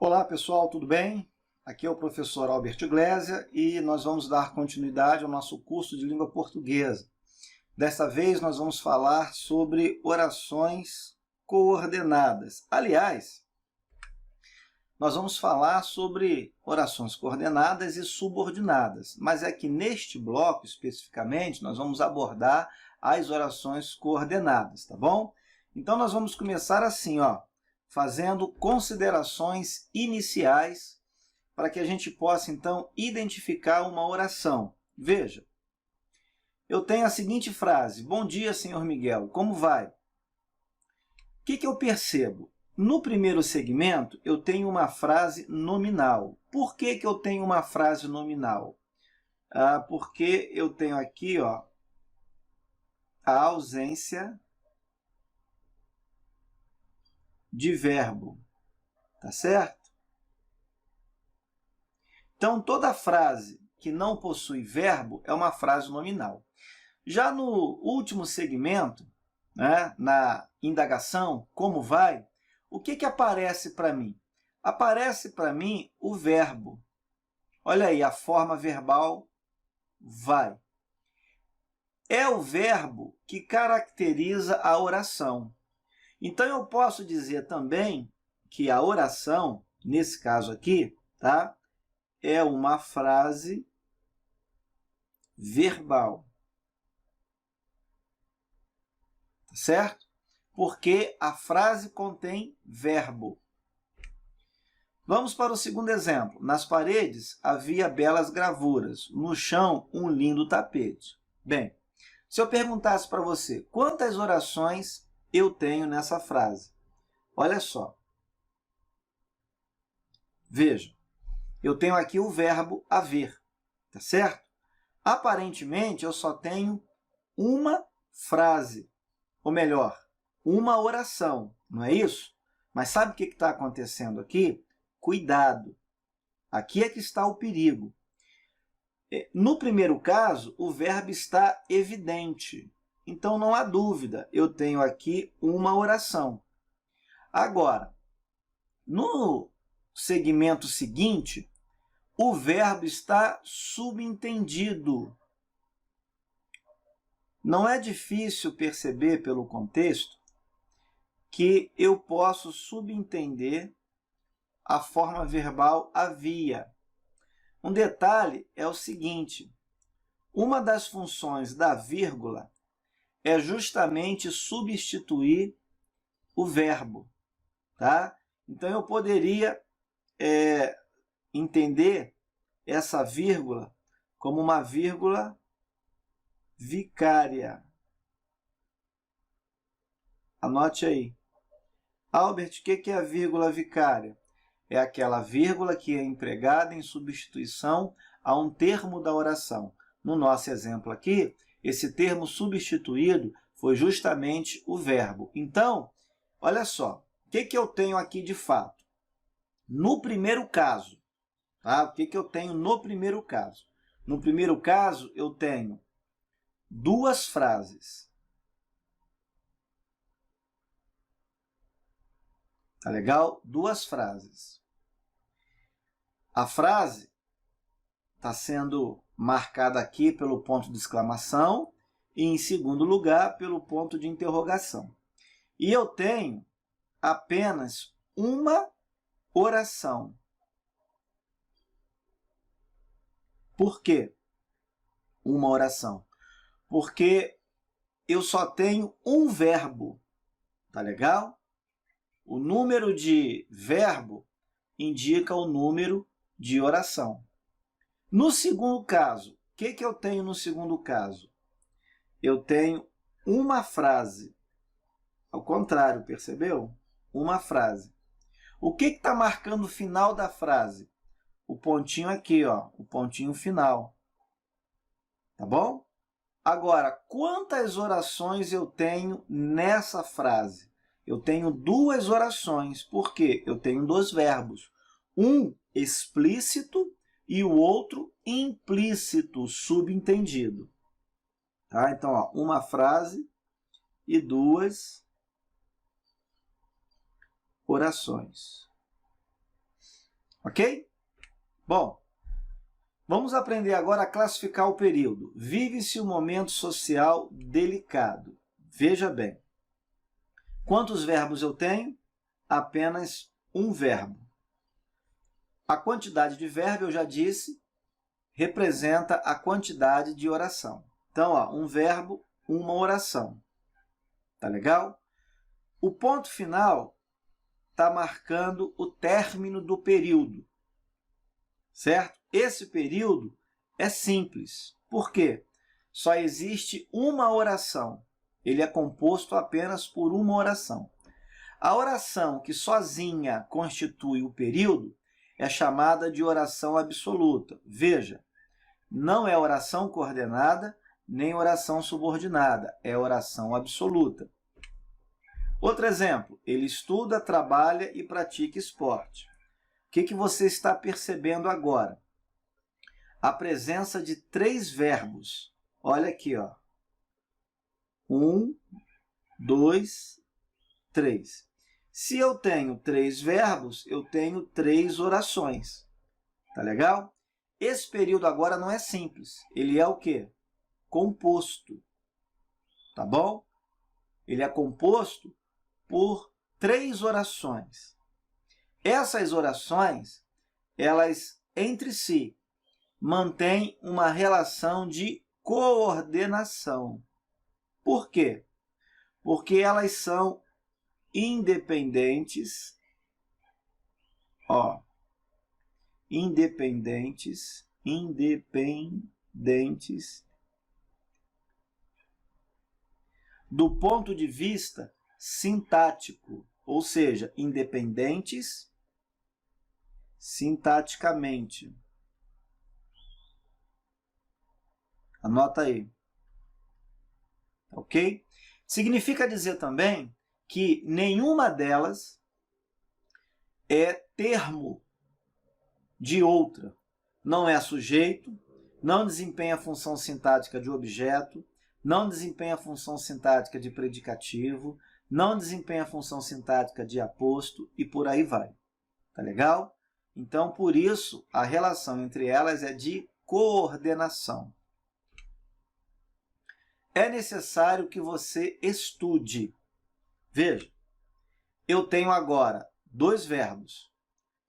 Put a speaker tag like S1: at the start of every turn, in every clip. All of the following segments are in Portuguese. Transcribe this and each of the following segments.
S1: Olá pessoal, tudo bem? Aqui é o professor Albert Glésia e nós vamos dar continuidade ao nosso curso de língua portuguesa. Desta vez nós vamos falar sobre orações coordenadas. Aliás, nós vamos falar sobre orações coordenadas e subordinadas, mas é que neste bloco especificamente nós vamos abordar as orações coordenadas, tá bom? Então nós vamos começar assim, ó, fazendo considerações iniciais para que a gente possa, então, identificar uma oração. Veja, eu tenho a seguinte frase: bom dia, senhor Miguel, como vai? O que eu percebo? No primeiro segmento, eu tenho uma frase nominal. Por que eu tenho uma frase nominal? Porque eu tenho aqui, ó, a ausência de verbo, tá certo? Então, toda frase que não possui verbo é uma frase nominal. Já no último segmento, né, na indagação, como vai, o que aparece para mim? Aparece para mim o verbo. Olha aí, a forma verbal vai. É o verbo que caracteriza a oração. Então, eu posso dizer também que a oração, nesse caso aqui, tá, é uma frase verbal. Tá certo? Porque a frase contém verbo. Vamos para o segundo exemplo. Nas paredes havia belas gravuras, no chão um lindo tapete. Bem, se eu perguntasse para você quantas orações eu tenho nessa frase, olha só. Veja, eu tenho aqui o verbo haver, tá certo? Aparentemente, eu só tenho uma frase, ou melhor, uma oração, não é isso? Mas sabe o que está acontecendo aqui? Cuidado! Aqui é que está o perigo. No primeiro caso, o verbo está evidente. Então, não há dúvida, eu tenho aqui uma oração. Agora, no segmento seguinte, o verbo está subentendido. Não é difícil perceber pelo contexto que eu posso subentender a forma verbal havia. Um detalhe é o seguinte: uma das funções da vírgula é justamente substituir o verbo, tá? Então, eu poderia entender essa vírgula como uma vírgula vicária. Anote aí. Albert, o que é a vírgula vicária? É aquela vírgula que é empregada em substituição a um termo da oração. No nosso exemplo aqui, esse termo substituído foi justamente o verbo. Então, olha só, o que eu tenho aqui de fato? No primeiro caso, tá? O que eu tenho no primeiro caso? No primeiro caso, eu tenho duas frases. Tá legal? Duas frases. A frase está sendo marcada aqui pelo ponto de exclamação e, em segundo lugar, pelo ponto de interrogação. E eu tenho apenas uma oração. Por quê? Uma oração. Porque eu só tenho um verbo. Tá legal? O número de verbo indica o número de oração. No segundo caso, o que eu tenho no segundo caso? Eu tenho uma frase. Ao contrário, percebeu? Uma frase. O que está marcando o final da frase? O pontinho aqui, ó, o pontinho final. Tá bom? Agora, quantas orações eu tenho nessa frase? Eu tenho duas orações. Por quê? Eu tenho dois verbos. Um explícito e o outro implícito, subentendido. Tá? Então, ó, uma frase e duas orações. Ok? Bom, vamos aprender agora a classificar o período. Vive-se um momento social delicado. Veja bem. Quantos verbos eu tenho? Apenas um verbo. A quantidade de verbo, eu já disse, representa a quantidade de oração. Então, ó, um verbo, uma oração. Tá legal? O ponto final está marcando o término do período, certo? Esse período é simples. Por quê? Só existe uma oração. Ele é composto apenas por uma oração. A oração que sozinha constitui o período é chamada de oração absoluta. Veja, não é oração coordenada, nem oração subordinada, é oração absoluta. Outro exemplo, ele estuda, trabalha e pratica esporte. O que você está percebendo agora? A presença de 3 verbos. Olha aqui, ó. 1, 2, 3. Se eu tenho 3 verbos, eu tenho 3 orações. Tá legal? Esse período agora não é simples. Ele é o quê? Composto. Tá bom? Ele é composto por 3 orações. Essas orações, elas entre si mantêm uma relação de coordenação. Por quê? Porque elas são independentes, ó, independentes do ponto de vista sintático, ou seja, independentes sintaticamente. Anota aí. Ok? Significa dizer também que nenhuma delas é termo de outra. Não é sujeito, não desempenha a função sintática de objeto, não desempenha a função sintática de predicativo, não desempenha a função sintática de aposto e por aí vai. Tá legal? Então, por isso, a relação entre elas é de coordenação. É necessário que você estude. Veja, eu tenho agora 2 verbos.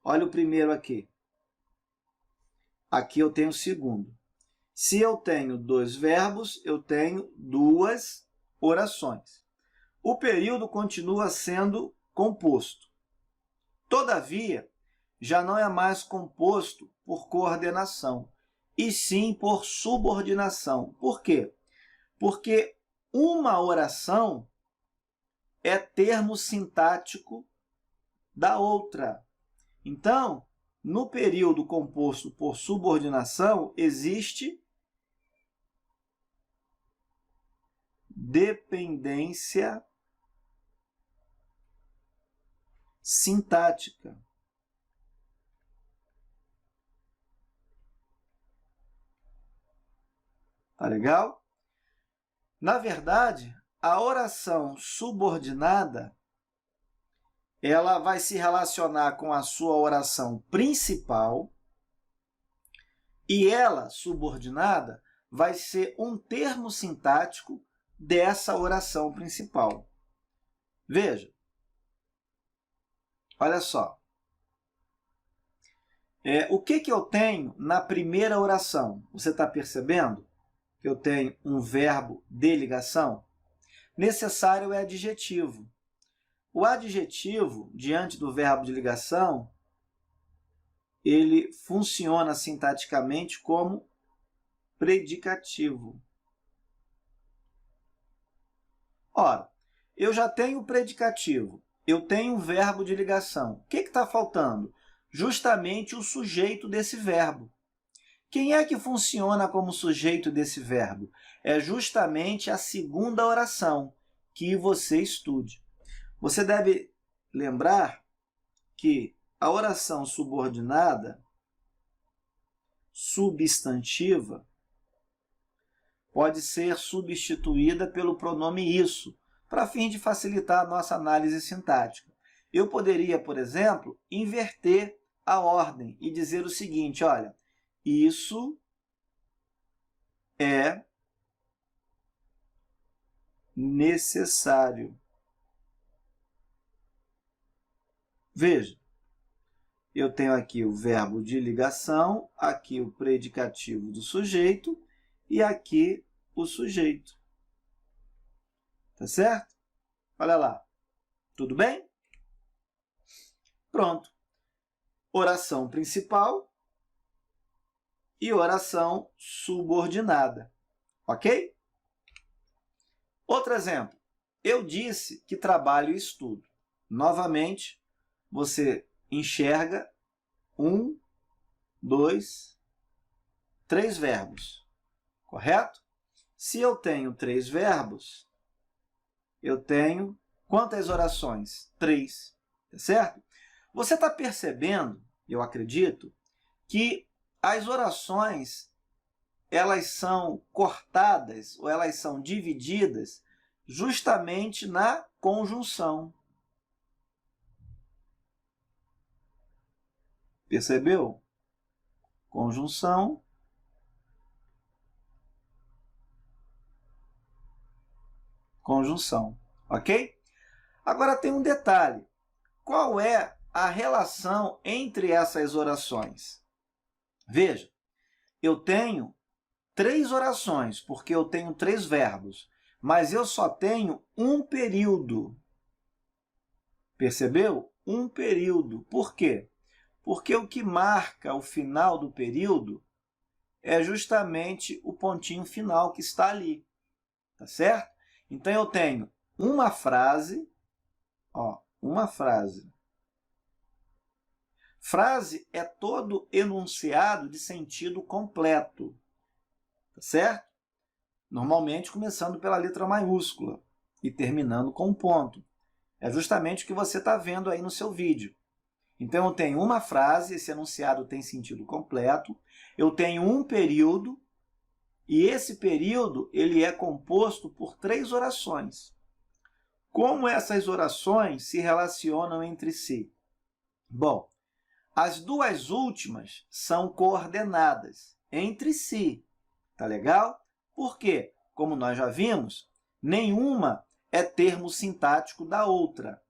S1: Olha o primeiro aqui. Aqui eu tenho o segundo. Se eu tenho 2 verbos, eu tenho 2 orações. O período continua sendo composto. Todavia, já não é mais composto por coordenação, e sim por subordinação. Por quê? Porque uma oração é termo sintático da outra. Então, no período composto por subordinação, existe dependência sintática. Tá legal? Na verdade, a oração subordinada, ela vai se relacionar com a sua oração principal e ela, subordinada, vai ser um termo sintático dessa oração principal. Veja, olha só. O que eu tenho na primeira oração? Você está percebendo que eu tenho um verbo de ligação? Necessário é adjetivo. O adjetivo, diante do verbo de ligação, ele funciona sintaticamente como predicativo. Ora, eu já tenho o predicativo, eu tenho o verbo de ligação. O que está faltando? Justamente o sujeito desse verbo. Quem é que funciona como sujeito desse verbo? É justamente a segunda oração que você estude. Você deve lembrar que a oração subordinada, substantiva, pode ser substituída pelo pronome isso, para fim de facilitar a nossa análise sintática. Eu poderia, por exemplo, inverter a ordem e dizer o seguinte, olha, isso é necessário. Veja, eu tenho aqui o verbo de ligação, aqui o predicativo do sujeito e aqui o sujeito. Tá certo? Olha lá. Tudo bem? Pronto. Oração principal e oração subordinada. Ok? Outro exemplo. Eu disse que trabalho e estudo. Novamente, você enxerga 1, 2, 3 verbos. Correto? Se eu tenho 3 verbos, eu tenho quantas orações? 3. Tá certo? Você está percebendo, eu acredito, que as orações elas são cortadas ou elas são divididas justamente na conjunção. Percebeu? Conjunção. Conjunção. Ok? Agora tem um detalhe. Qual é a relação entre essas orações? Veja, eu tenho 3 orações, porque eu tenho 3 verbos, mas eu só tenho um período. Percebeu? Um período. Por quê? Porque o que marca o final do período é justamente o pontinho final que está ali. Tá certo? Então, eu tenho uma frase, uma frase. Frase é todo enunciado de sentido completo, tá certo? Normalmente começando pela letra maiúscula e terminando com um ponto. É justamente o que você está vendo aí no seu vídeo. Então, eu tenho uma frase, esse enunciado tem sentido completo, eu tenho um período, e esse período ele é composto por 3 orações. Como essas orações se relacionam entre si? Bom, as 2 últimas são coordenadas entre si. Tá legal? Por quê? Como nós já vimos, nenhuma é termo sintático da outra.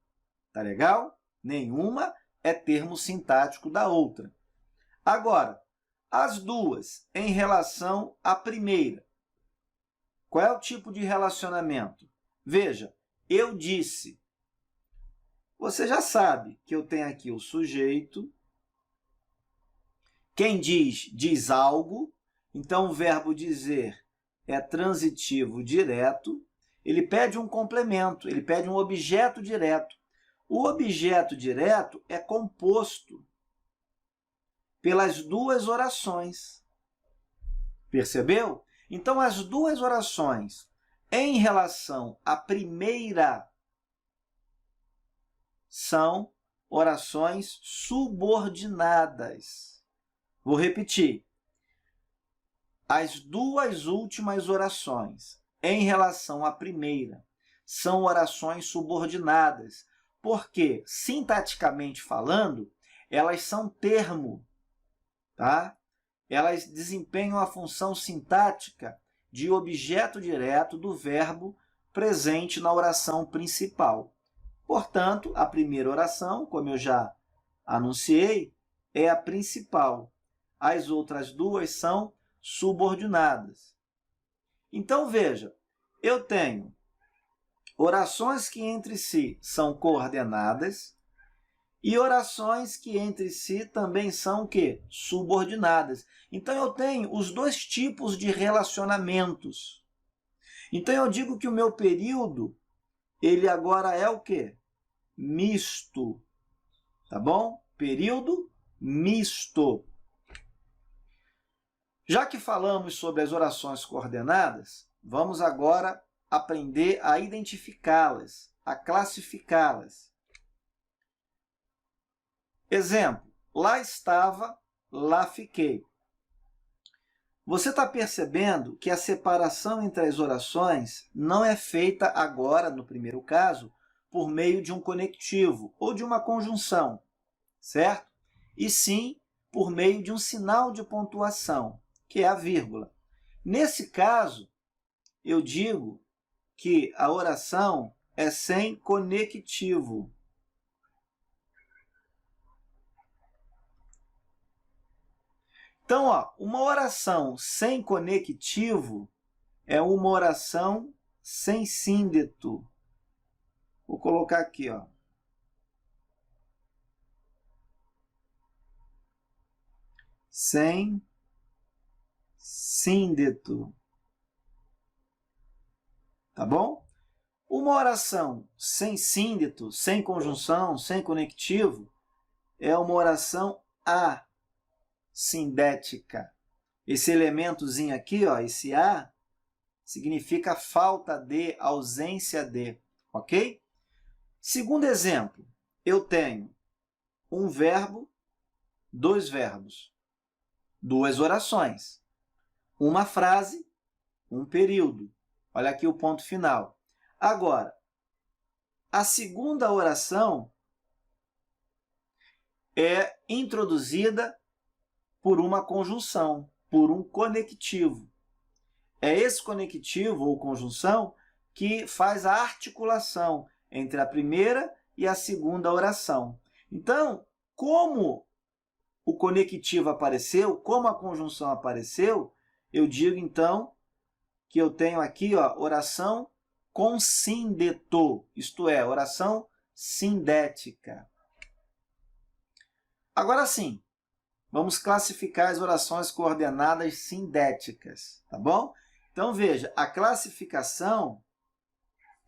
S1: Tá legal? Nenhuma é termo sintático da outra. Agora, as 2 em relação à primeira. Qual é o tipo de relacionamento? Veja, eu disse. Você já sabe que eu tenho aqui o sujeito. Quem diz, diz algo. Então, o verbo dizer é transitivo direto. Ele pede um complemento, ele pede um objeto direto. O objeto direto é composto pelas 2 orações. Percebeu? Então, as 2 orações em relação à primeira são orações subordinadas. Vou repetir. As 2 últimas orações em relação à primeira são orações subordinadas, porque, sintaticamente falando, elas são termo, tá? Elas desempenham a função sintática de objeto direto do verbo presente na oração principal. Portanto, a primeira oração, como eu já anunciei, é a principal. As outras 2 são subordinadas. Então, veja, eu tenho orações que entre si são coordenadas e orações que entre si também são o quê? Subordinadas. Então, eu tenho os 2 tipos de relacionamentos. Então, eu digo que o meu período, ele agora é o quê? Misto. Tá bom? Período misto. Já que falamos sobre as orações coordenadas, vamos agora aprender a identificá-las, a classificá-las. Exemplo, lá estava, lá fiquei. Você está percebendo que a separação entre as orações não é feita agora, no primeiro caso, por meio de um conectivo ou de uma conjunção, certo? e sim por meio de um sinal de pontuação, que é a vírgula. Nesse caso, eu digo que a oração é sem conectivo. Então, ó, uma oração sem conectivo é uma oração sem síndeto. Vou colocar aqui, ó. Sem síndeto. Tá bom? Uma oração sem síndeto, sem conjunção, sem conectivo, é uma oração assindética. Esse elementozinho aqui, ó, esse A, significa falta de, ausência de, ok? Segundo exemplo, eu tenho um verbo, dois verbos, duas orações, uma frase, um período. Olha aqui o ponto final. Agora, a segunda oração é introduzida por uma conjunção, por um conectivo. É esse conectivo ou conjunção que faz a articulação entre a primeira e a segunda oração. Então, como o conectivo apareceu, como a conjunção apareceu, eu digo então que eu tenho aqui, ó, oração com síndeto, isto é, oração sindética. Agora sim, vamos classificar as orações coordenadas sindéticas, tá bom? Então veja, a classificação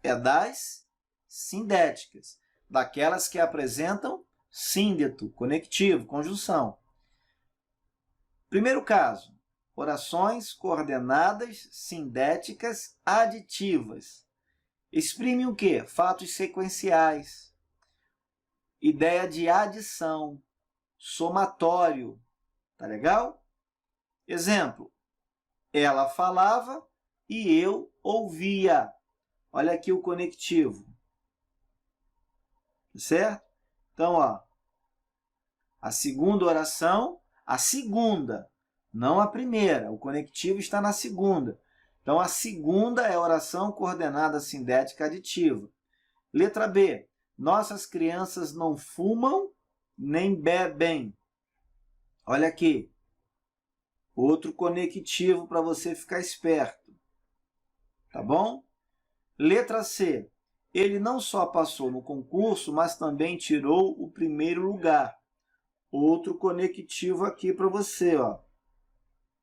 S1: é das sindéticas, daquelas que apresentam síndeto, conectivo, conjunção. Primeiro caso, orações coordenadas sindéticas aditivas. Exprime o quê? Fatos sequenciais, ideia de adição, somatório, tá legal? Exemplo, ela falava e eu ouvia. Olha aqui o conectivo, certo? Então, ó, a segunda oração, a segunda, não a primeira. O conectivo está na segunda. Então, a segunda é a oração coordenada sindética aditiva. Letra B. Nossas crianças não fumam nem bebem. Olha aqui. Outro conectivo para você ficar esperto. Tá bom? Letra C. Ele não só passou no concurso, mas também tirou o primeiro lugar. Outro conectivo aqui para você, ó.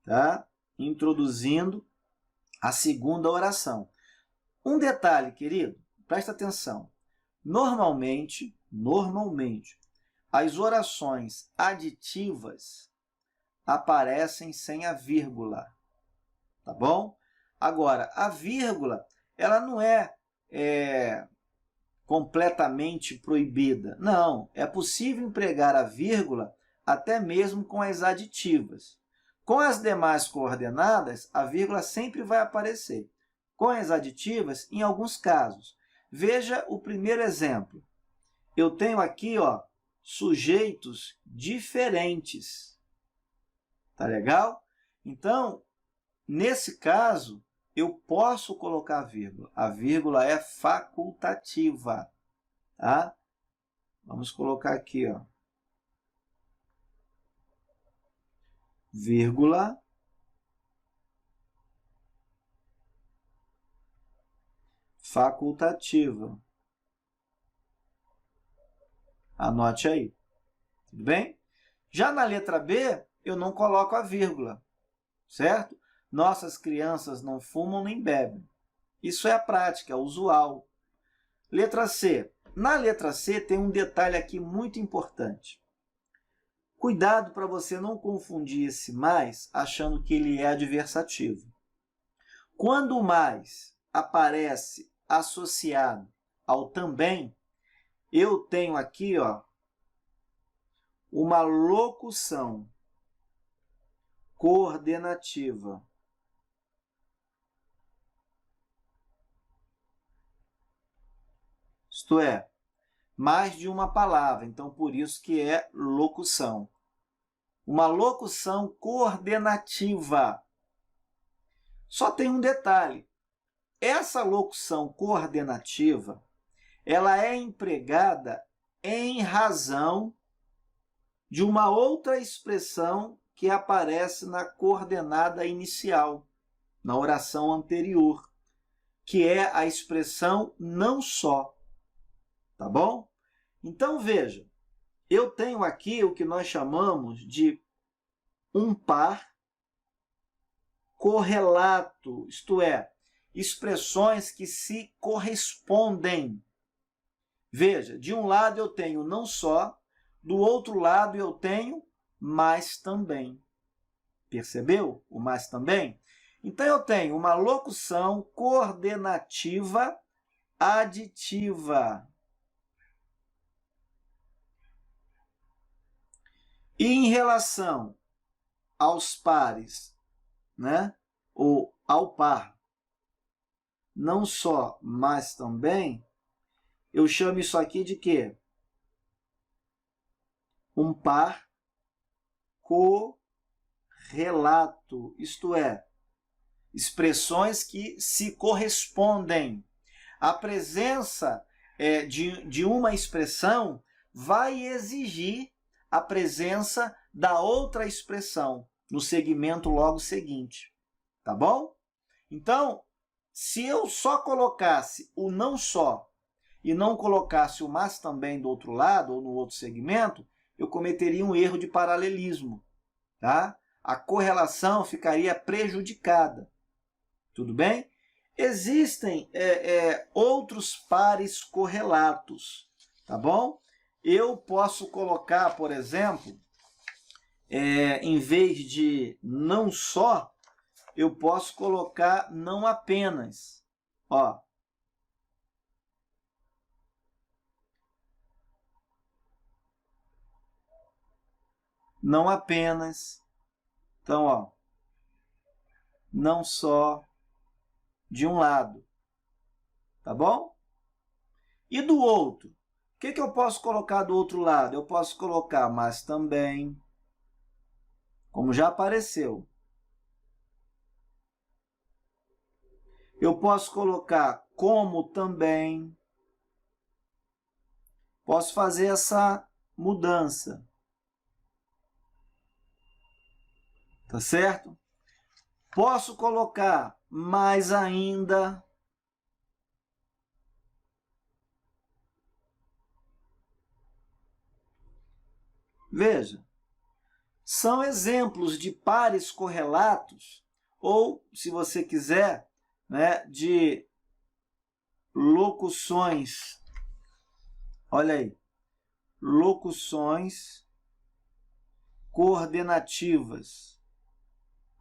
S1: Tá? Introduzindo a segunda oração. Um detalhe, querido, presta atenção. Normalmente, as orações aditivas aparecem sem a vírgula, tá bom? Agora, a vírgula, ela não é completamente proibida. Não, é possível empregar a vírgula até mesmo com as aditivas. Com as demais coordenadas, a vírgula sempre vai aparecer. Com as aditivas, em alguns casos. Veja o primeiro exemplo. Eu tenho aqui, ó, sujeitos diferentes. Tá legal? Então, nesse caso, eu posso colocar a vírgula. A vírgula é facultativa. Tá? Vamos colocar aqui, ó. Vírgula. Facultativa. Anote aí. Tudo bem? Já na letra B, eu não coloco a vírgula, certo? Nossas crianças não fumam nem bebem. Isso é a prática, é usual. Letra C. Na letra C tem um detalhe aqui muito importante. Cuidado para você não confundir esse mais achando que ele é adversativo. Quando o mais aparece associado ao também, eu tenho aqui, ó, uma locução coordenativa. Isto é, mais de uma palavra, então por isso que é locução. uma locução coordenativa. Só tem um detalhe. Essa locução coordenativa, ela é empregada em razão de uma outra expressão que aparece na coordenada inicial, na oração anterior, que é a expressão não só. Tá bom? Então, veja, eu tenho aqui o que nós chamamos de um par correlato, isto é, expressões que se correspondem. Veja, de um lado eu tenho não só, do outro lado eu tenho mas também. Percebeu o mas também? Então eu tenho uma locução coordenativa aditiva. E em relação aos pares, né? Ou ao par, não só, mas também, eu chamo isso aqui de quê? Um par correlato, isto é, expressões que se correspondem. A presença de uma expressão vai exigir a presença da outra expressão no segmento logo seguinte. Tá bom? Então, se eu só colocasse o não só e não colocasse o mas também do outro lado ou no outro segmento, eu cometeria um erro de paralelismo. Tá? A correlação ficaria prejudicada. Tudo bem? Existem outros pares correlatos. Tá bom? Eu posso colocar, por exemplo, em vez de não só, eu posso colocar não apenas. Ó. Não apenas. Então, ó, não só de um lado. Tá bom? E do outro? O que eu posso colocar do outro lado? Eu posso colocar mas também, como já apareceu. Eu posso colocar como também. Posso fazer essa mudança. Tá certo? Posso colocar mais ainda. Veja, são exemplos de pares correlatos, ou, se você quiser, né, de locuções. Olha aí, locuções coordenativas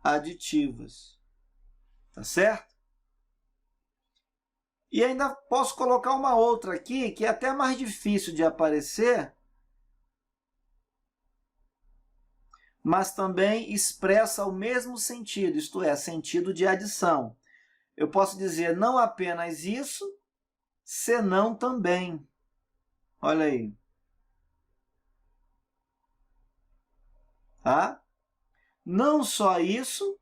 S1: aditivas. Tá certo? E ainda posso colocar uma outra aqui, que é até mais difícil de aparecer, mas também expressa o mesmo sentido, isto é, sentido de adição. Eu posso dizer não apenas isso, senão também. Olha aí. Tá? Não só isso,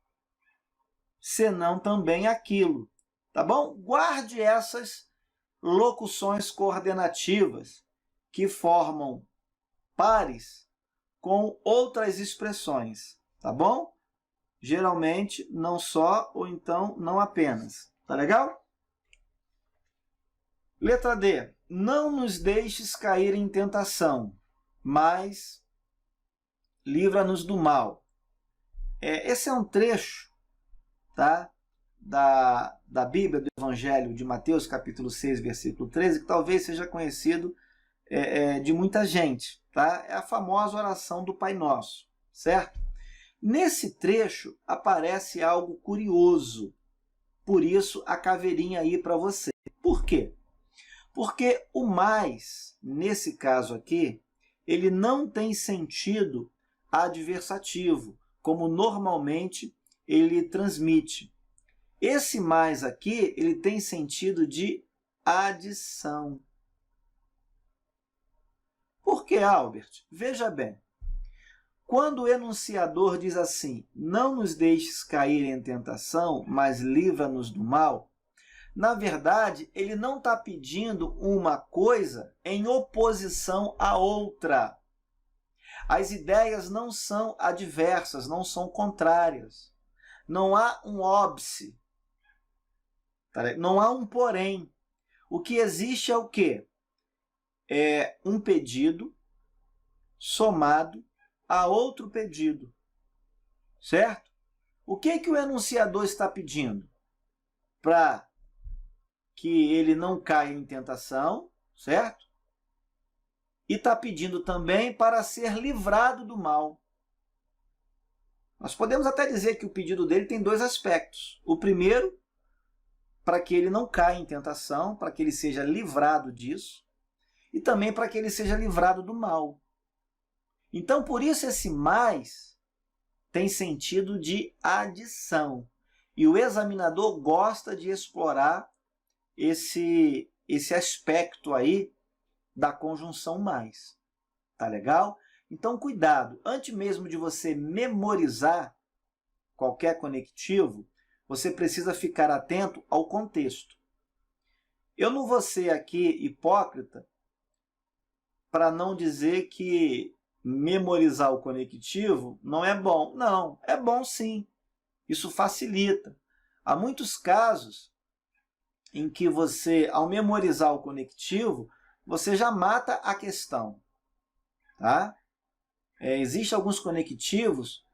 S1: senão também aquilo. Tá bom? Guarde essas locuções coordenativas que formam pares com outras expressões, tá bom? Geralmente, não só ou então não apenas. Tá legal? Letra D. Não nos deixes cair em tentação, mas livra-nos do mal. Esse é um trecho, tá, da Bíblia, do Evangelho de Mateus, capítulo 6, versículo 13, que talvez seja conhecido de muita gente. Tá? É a famosa oração do Pai Nosso, certo? Nesse trecho aparece algo curioso, por isso a caveirinha aí para você. Por quê? Porque o mais, nesse caso aqui, ele não tem sentido adversativo, como normalmente ele transmite. Esse mais aqui, ele tem sentido de adição. Por que, Albert? Veja bem, Quando o enunciador diz assim, não nos deixes cair em tentação, mas livra-nos do mal, na verdade, ele não está pedindo uma coisa em oposição à outra. As ideias não são adversas, não são contrárias. Não há um óbice, não há um porém. O que existe é o quê? É um pedido somado a outro pedido, certo? O que o enunciador está pedindo? Para que ele não caia em tentação, certo? E está pedindo também para ser livrado do mal. Nós podemos até dizer que o pedido dele tem dois aspectos. O primeiro, para que ele não caia em tentação, para que ele seja livrado disso, e também para que ele seja livrado do mal. Então, por isso, esse mais tem sentido de adição. E o examinador gosta de explorar esse aspecto aí da conjunção mais. Tá legal? Então, cuidado. Antes mesmo de você memorizar qualquer conectivo, você precisa ficar atento ao contexto. Eu não vou ser aqui hipócrita para não dizer que memorizar o conectivo não é bom. Não, é bom sim. Isso facilita. Há muitos casos em que você, ao memorizar o conectivo, você já mata a questão. Tá? Existem alguns conectivos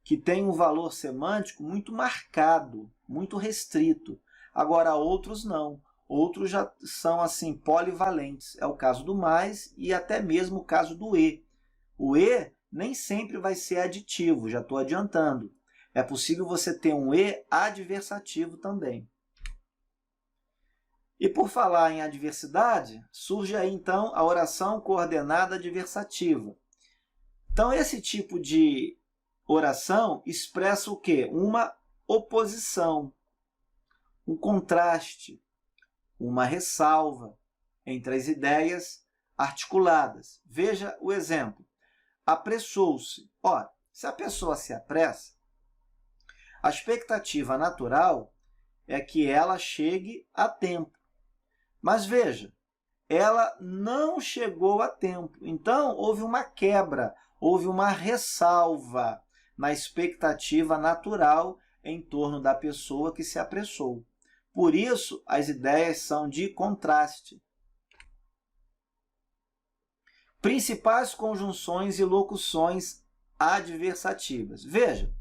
S1: que têm um valor semântico muito marcado, muito restrito. Agora, outros não. Outros já são assim polivalentes. É o caso do mais e até mesmo o caso do e. O e nem sempre vai ser aditivo, já estou adiantando. É possível você ter um e adversativo também. E por falar em adversidade, surge aí então a oração coordenada adversativa. Então esse tipo de oração expressa o quê? Uma oposição, um contraste, uma ressalva entre as ideias articuladas. Veja o exemplo. Apressou-se. Ora, se a pessoa se apressa, a expectativa natural é que ela chegue a tempo. Mas veja, ela não chegou a tempo. Então, houve uma quebra, houve uma ressalva na expectativa natural em torno da pessoa que se apressou. Por isso, as ideias são de contraste. Principais conjunções e locuções adversativas. Veja,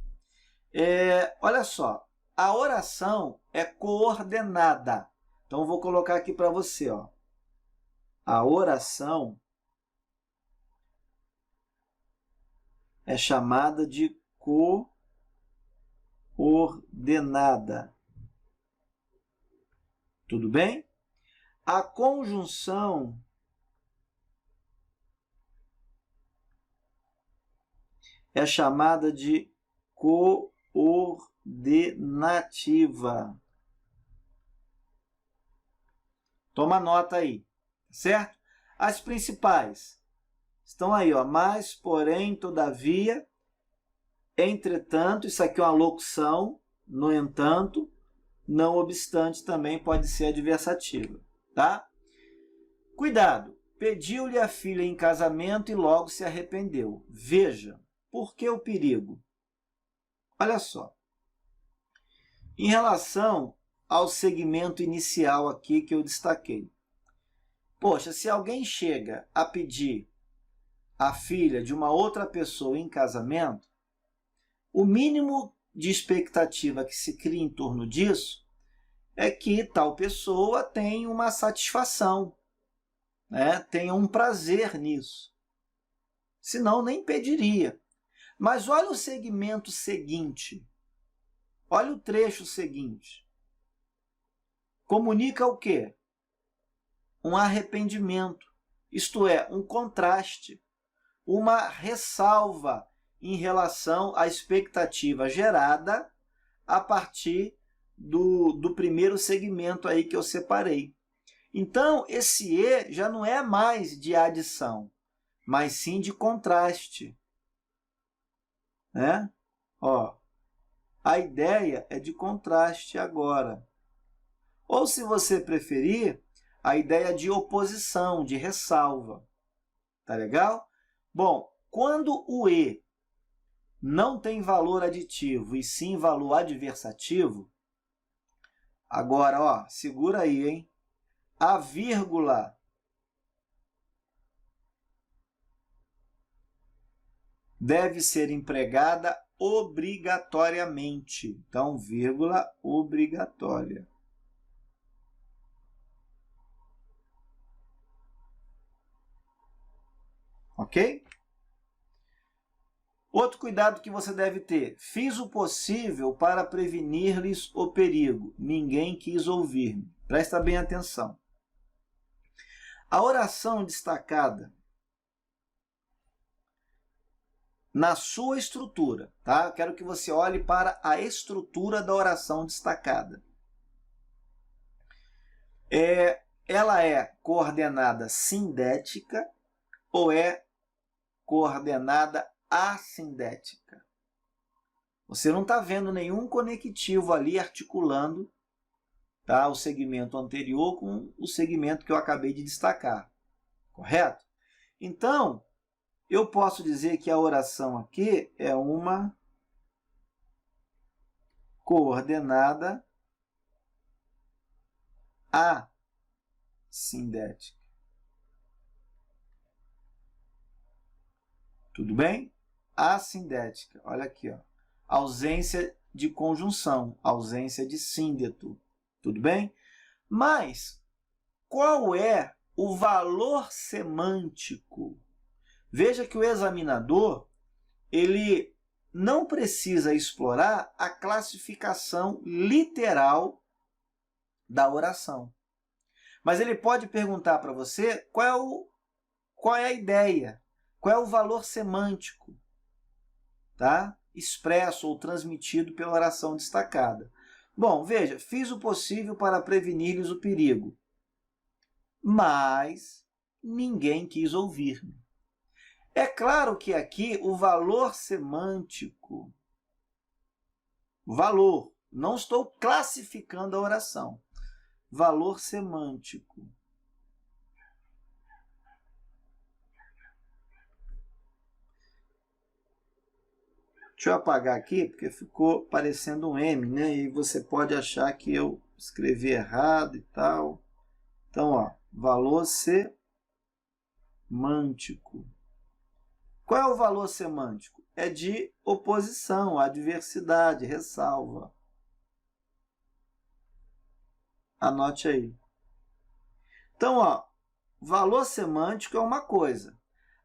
S1: olha só, a oração é coordenada. Então, eu vou colocar aqui para você. Ó. A oração é chamada de coordenada. Tudo bem? A conjunção é chamada de coordenativa. Toma nota aí, certo? As principais estão aí, ó. Mas, porém, todavia, entretanto, isso aqui é uma locução, no entanto, não obstante também pode ser adversativa, tá? Cuidado, pediu-lhe a filha em casamento e logo se arrependeu. Veja, por que o perigo? Olha só. Em relação ao segmento inicial aqui que eu destaquei. Poxa, se alguém chega a pedir a filha de uma outra pessoa em casamento, o mínimo de expectativa que se cria em torno disso é que tal pessoa tenha uma satisfação, né? Tenha um prazer nisso. Senão, nem pediria. Mas olha o segmento seguinte. Olha o trecho seguinte. Comunica o quê? Um arrependimento, isto é, um contraste, uma ressalva em relação à expectativa gerada a partir do primeiro segmento aí que eu separei. Então, esse E já não é mais de adição, mas sim de contraste. né? Ó, a ideia é de contraste agora. Ou, se você preferir, a ideia de oposição, de ressalva. Tá legal? Bom, quando o E não tem valor aditivo e sim valor adversativo, agora, ó, segura aí, hein? A vírgula deve ser empregada obrigatoriamente. Então, vírgula obrigatória. Ok? Outro cuidado que você deve ter. Fiz o possível para prevenir-lhes o perigo. Ninguém quis ouvir-me. Presta bem atenção. A oração destacada na sua estrutura, tá? Eu quero que você olhe para a estrutura da oração destacada. Ela é coordenada sindética ou é coordenada assindética? Você não está vendo nenhum conectivo ali articulando, tá, o segmento anterior com o segmento que eu acabei de destacar, correto? Então, eu posso dizer que a oração aqui é uma coordenada assindética. Tudo bem? Assindética. Olha aqui, ó. Ausência de conjunção, ausência de síndeto. Tudo bem? Mas qual é o valor semântico? Veja que o examinador ele não precisa explorar a classificação literal da oração. Mas ele pode perguntar para você qual é a ideia, qual é o valor semântico, tá? Expresso ou transmitido pela oração destacada. Bom, veja, fiz o possível para prevenir-lhes o perigo, mas ninguém quis ouvir-me. É claro que aqui o valor semântico, valor, não estou classificando a oração, valor semântico. Deixa eu apagar aqui, porque ficou parecendo um M, né? E você pode achar que eu escrevi errado e tal. Então, ó, valor semântico. Qual é o valor semântico? É de oposição, adversidade, ressalva. Anote aí. Então, ó, valor semântico é uma coisa.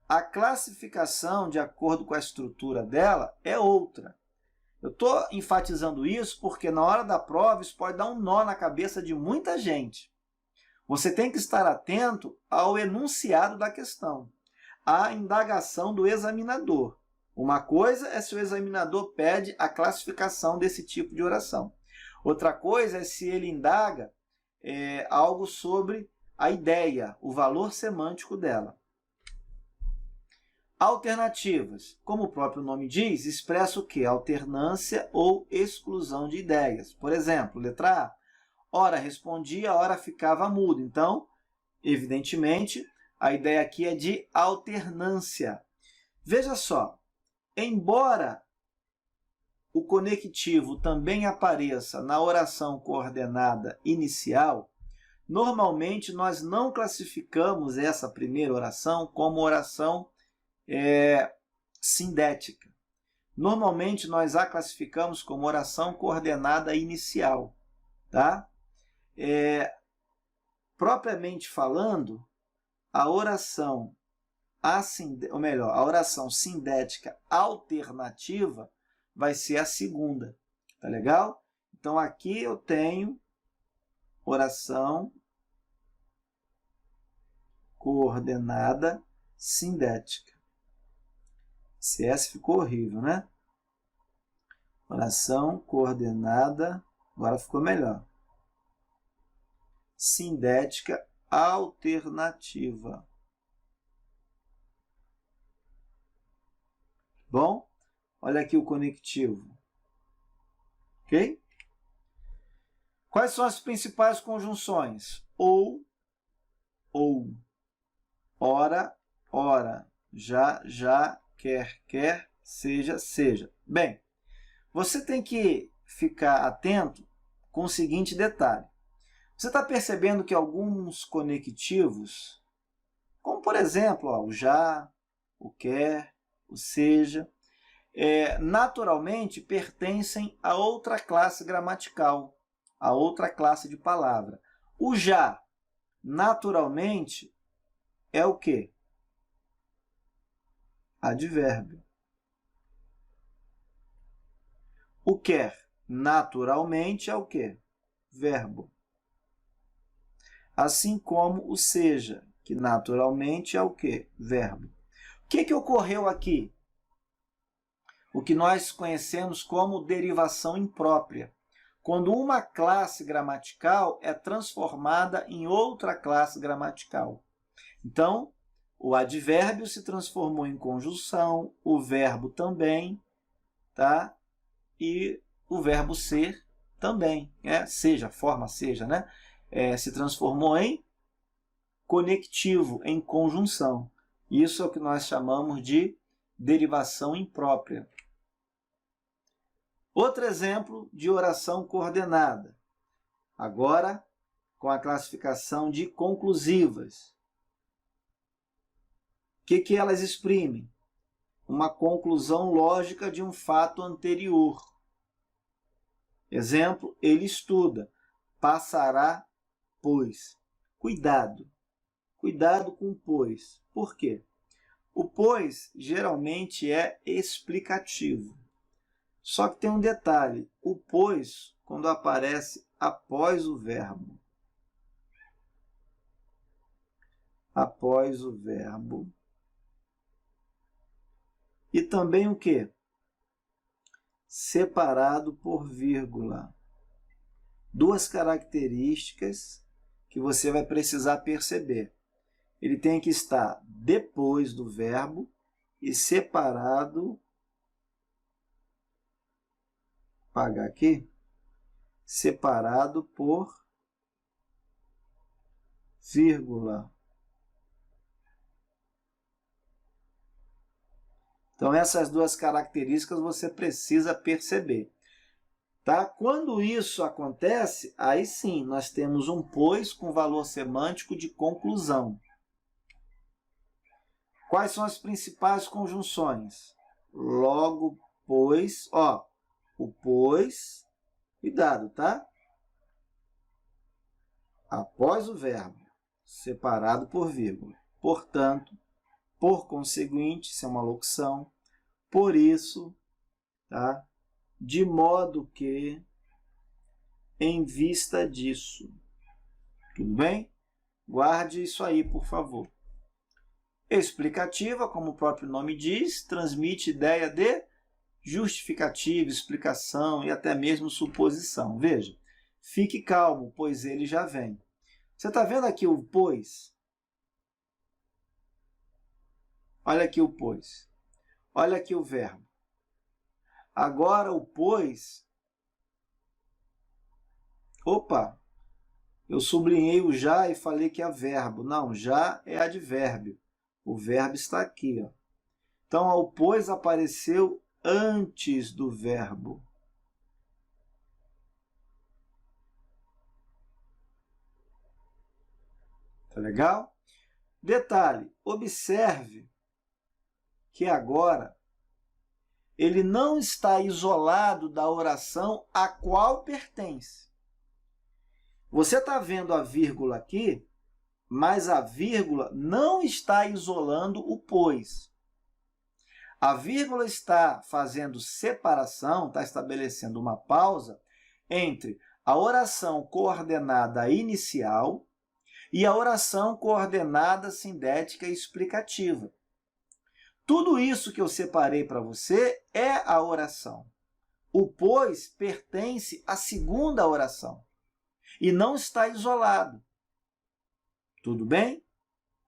S1: A classificação, de acordo com a estrutura dela, é outra. Eu estou enfatizando isso porque na hora da prova isso pode dar um nó na cabeça de muita gente. Você tem que estar atento ao enunciado da questão, à indagação do examinador. Uma coisa é se o examinador pede a classificação desse tipo de oração. Outra coisa é se ele indaga algo sobre a ideia, o valor semântico dela. Alternativas, como o próprio nome diz, expressa o quê? Alternância ou exclusão de ideias. Por exemplo, letra A, ora respondia, ora ficava mudo. Então, evidentemente, a ideia aqui é de alternância. Veja só, embora o conectivo também apareça na oração coordenada inicial, normalmente nós não classificamos essa primeira oração como oração sindética. Normalmente nós a classificamos como oração coordenada inicial, tá? Propriamente falando, a oração a oração sindética alternativa vai ser a segunda, tá legal? Então aqui eu tenho oração coordenada sindética. Esse S ficou horrível, né? Oração coordenada, agora ficou melhor. Sindética alternativa. Bom, Olha aqui o conectivo. Ok? Quais são as principais conjunções? Ou, ora, ora, já, quer, seja. Bem, você tem que ficar atento com o seguinte detalhe. Você está percebendo que alguns conectivos, como por exemplo, o já, o quer, o seja, naturalmente pertencem a outra classe gramatical, a outra classe de palavra. O já, naturalmente, é o quê? Advérbio. O quer, naturalmente, é o quê? Verbo. Assim como o seja, que naturalmente é o quê? Verbo. O que ocorreu aqui? O que nós conhecemos como derivação imprópria. Quando uma classe gramatical é transformada em outra classe gramatical. Então, o advérbio se transformou em conjunção, o verbo também, tá? E o verbo ser também, seja, forma seja, né? Se transformou em conectivo, em conjunção. Isso é o que nós chamamos de derivação imprópria. Outro exemplo de oração coordenada. Agora, com a classificação de conclusivas. O que elas exprimem? Uma conclusão lógica de um fato anterior. Exemplo, ele estuda. Passará, pois. Cuidado. Cuidado com o pois. Por quê? O pois geralmente é explicativo. Só que tem um detalhe. O pois, quando aparece após o verbo. Após o verbo. E também o quê? Separado por vírgula. Duas características que você vai precisar perceber. Ele tem que estar depois do verbo e separado, apagar aqui, separado por vírgula. Então, essas duas características você precisa perceber. Tá? Quando isso acontece, aí sim, nós temos um pois com valor semântico de conclusão. Quais são as principais conjunções? Logo, pois, o pois, cuidado, tá? Após o verbo, separado por vírgula. Portanto, por conseguinte, isso é uma locução. Por isso, tá? De modo que, em vista disso. Tudo bem? Guarde isso aí, por favor. Explicativa, como o próprio nome diz, transmite ideia de justificativa, explicação e até mesmo suposição. Veja, fique calmo, pois ele já vem. Você está vendo aqui o pois? Olha aqui o pois. Olha aqui o verbo. Agora o pois... Opa! Eu sublinhei o já e falei que é verbo. Não, já é advérbio. O verbo está aqui. Ó. Então, o pois apareceu antes do verbo. Tá legal? Detalhe, observe que agora ele não está isolado da oração a qual pertence. Você está vendo a vírgula aqui, mas a vírgula não está isolando o pois. A vírgula está fazendo separação, está estabelecendo uma pausa entre a oração coordenada inicial e a oração coordenada sindética explicativa. Tudo isso que eu separei para você é a oração. O pois pertence à segunda oração e não está isolado. Tudo bem?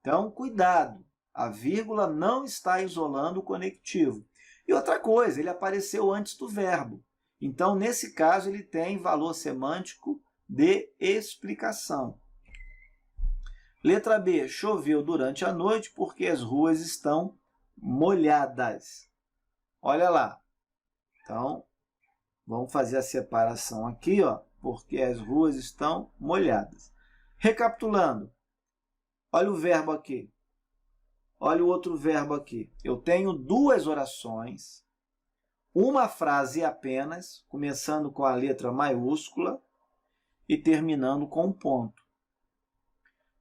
S1: Então, cuidado. A vírgula não está isolando o conectivo. E outra coisa, ele apareceu antes do verbo. Então, nesse caso, ele tem valor semântico de explicação. Letra B, choveu durante a noite porque as ruas estão molhadas. Olha lá. Então, vamos fazer a separação aqui, ó, porque as ruas estão molhadas. Recapitulando, olha o verbo aqui. Olha o outro verbo aqui. Eu tenho duas orações, uma frase apenas, começando com a letra maiúscula e terminando com um ponto.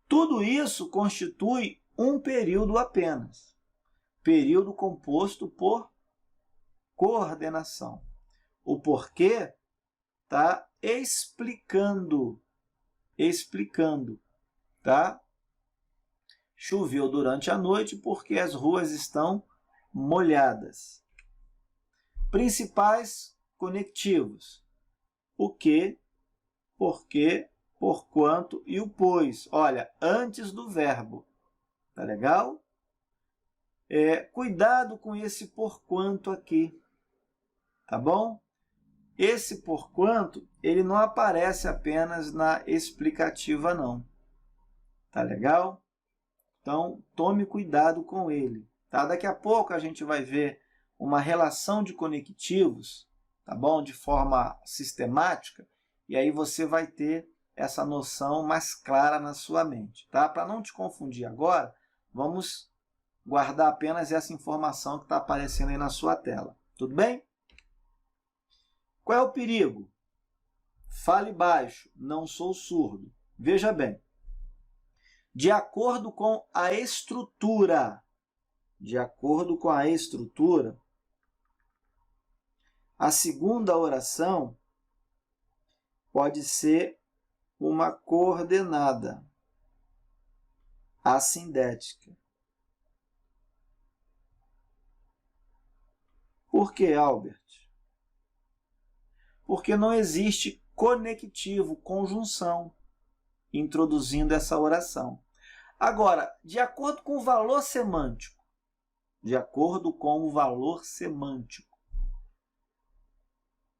S1: Tudo isso constitui um período apenas. Período composto por coordenação. O porquê está explicando, tá? Choveu durante a noite porque as ruas estão molhadas. Principais conectivos: o que, porquê, porquanto e o pois. Olha, antes do verbo. Tá legal? Cuidado com esse porquanto aqui. Tá bom? Esse porquanto, ele não aparece apenas na explicativa, não. Tá legal? Então, tome cuidado com ele. Tá? Daqui a pouco a gente vai ver uma relação de conectivos, tá bom? De forma sistemática, e aí você vai ter essa noção mais clara na sua mente. Tá? Para não te confundir agora, vamos guardar apenas essa informação que está aparecendo aí na sua tela. Tudo bem? Qual é o perigo? Fale baixo, não sou surdo. Veja bem. De acordo com a estrutura, a segunda oração pode ser uma coordenada assindética. Por que, Albert? Porque não existe conectivo, conjunção, introduzindo essa oração. Agora, de acordo com o valor semântico,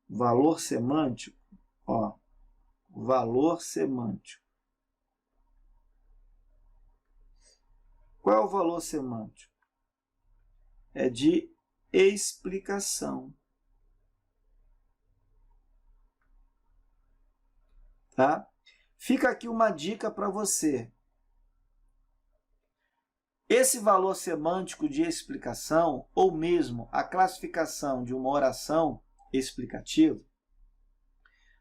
S1: valor semântico. Qual é o valor semântico? É de explicação. Tá? Fica aqui uma dica para você. Esse valor semântico de explicação, ou mesmo a classificação de uma oração explicativa,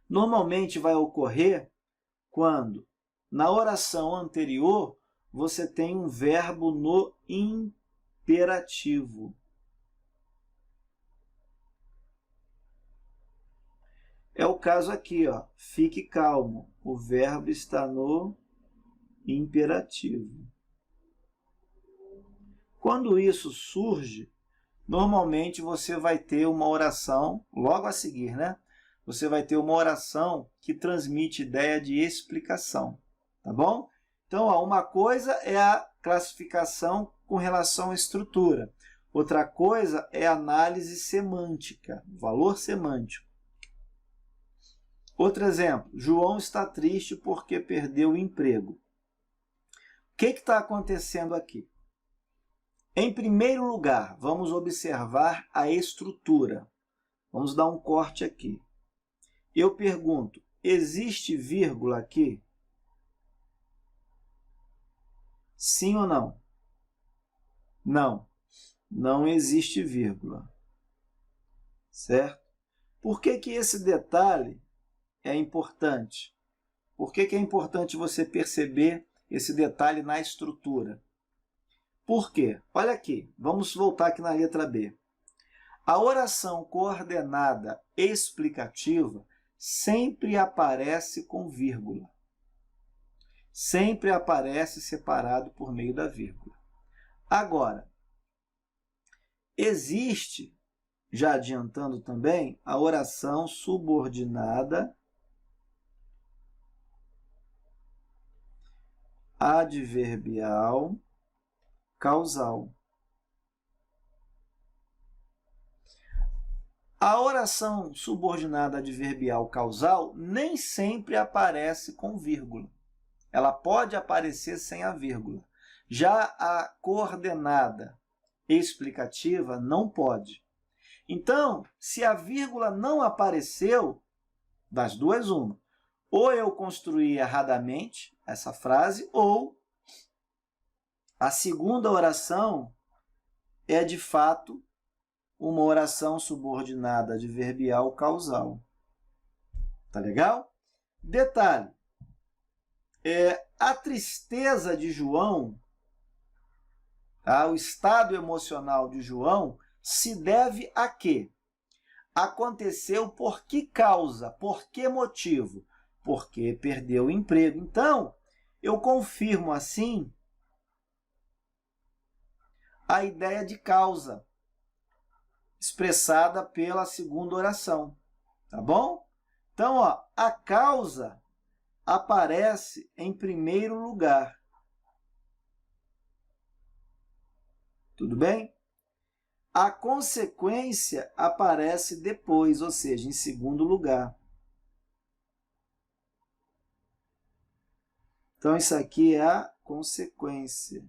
S1: normalmente vai ocorrer quando, na oração anterior, você tem um verbo no imperativo. É o caso aqui, ó. Fique calmo. O verbo está no imperativo. Quando isso surge, normalmente você vai ter uma oração, logo a seguir, né? Você vai ter uma oração que transmite ideia de explicação, tá bom? Então, ó, uma coisa é a classificação com relação à estrutura. Outra coisa é a análise semântica, valor semântico. Outro exemplo, João está triste porque perdeu o emprego. O que está acontecendo aqui? Em primeiro lugar, vamos observar a estrutura. Vamos dar um corte aqui. Eu pergunto, existe vírgula aqui? Sim ou não? Não, não existe vírgula. Certo? Por que esse detalhe é importante? Por que é importante você perceber esse detalhe na estrutura? Por quê? Olha aqui, vamos voltar aqui na letra B. A oração coordenada explicativa sempre aparece com vírgula. Sempre aparece separado por meio da vírgula. Agora, existe, já adiantando também, a oração subordinada adverbial causal. A oração subordinada adverbial causal nem sempre aparece com vírgula. Ela pode aparecer sem a vírgula. Já a coordenada explicativa não pode. Então, se a vírgula não apareceu, das duas, uma. Ou eu construí erradamente essa frase, ou a segunda oração é, de fato, uma oração subordinada adverbial causal. Tá legal? Detalhe. A tristeza de João, tá? O estado emocional de João se deve a quê? Aconteceu por que causa? Por que motivo? Porque perdeu o emprego. Então, eu confirmo assim a ideia de causa expressada pela segunda oração, tá bom? Então, ó, a causa aparece em primeiro lugar. Tudo bem? A consequência aparece depois, ou seja, em segundo lugar. Então, isso aqui é a consequência.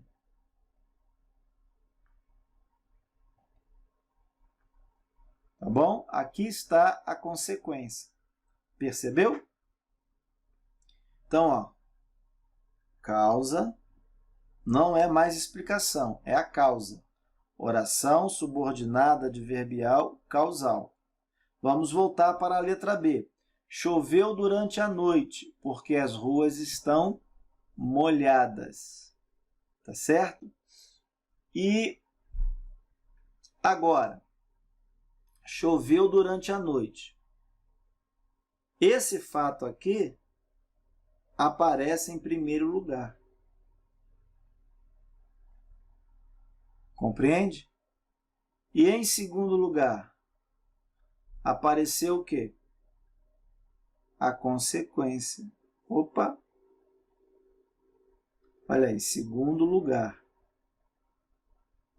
S1: Tá bom? Aqui está a consequência. Percebeu? Então, ó, causa não é mais explicação, é a causa. Oração subordinada adverbial causal. Vamos voltar para a letra B. Choveu durante a noite, porque as ruas estão molhadas. Tá certo? E agora, choveu durante a noite. Esse fato aqui aparece em primeiro lugar. Compreende? E em segundo lugar, apareceu o quê? A consequência. Opa! Olha aí, segundo lugar.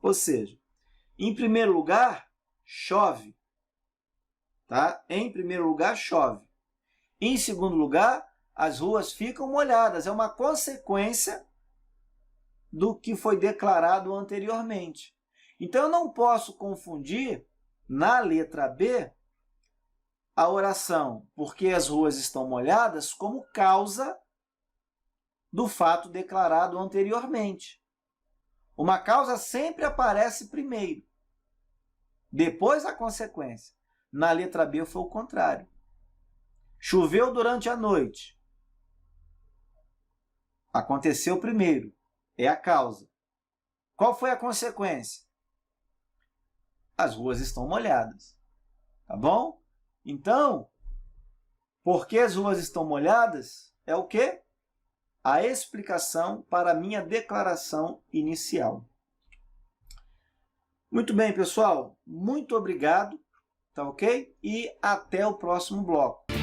S1: Ou seja, em primeiro lugar, chove. Tá? Em primeiro lugar, chove. Em segundo lugar, as ruas ficam molhadas. É uma consequência do que foi declarado anteriormente. Então, eu não posso confundir, na letra B, a oração porque as ruas estão molhadas como causa do fato declarado anteriormente. Uma causa sempre aparece primeiro, depois a consequência. Na letra B foi o contrário. Choveu durante a noite. Aconteceu primeiro. É a causa. Qual foi a consequência? As ruas estão molhadas. Tá bom? Então, porque as ruas estão molhadas, é o quê? A explicação para a minha declaração inicial. Muito bem, pessoal. Muito obrigado. Tá ok? E até o próximo bloco.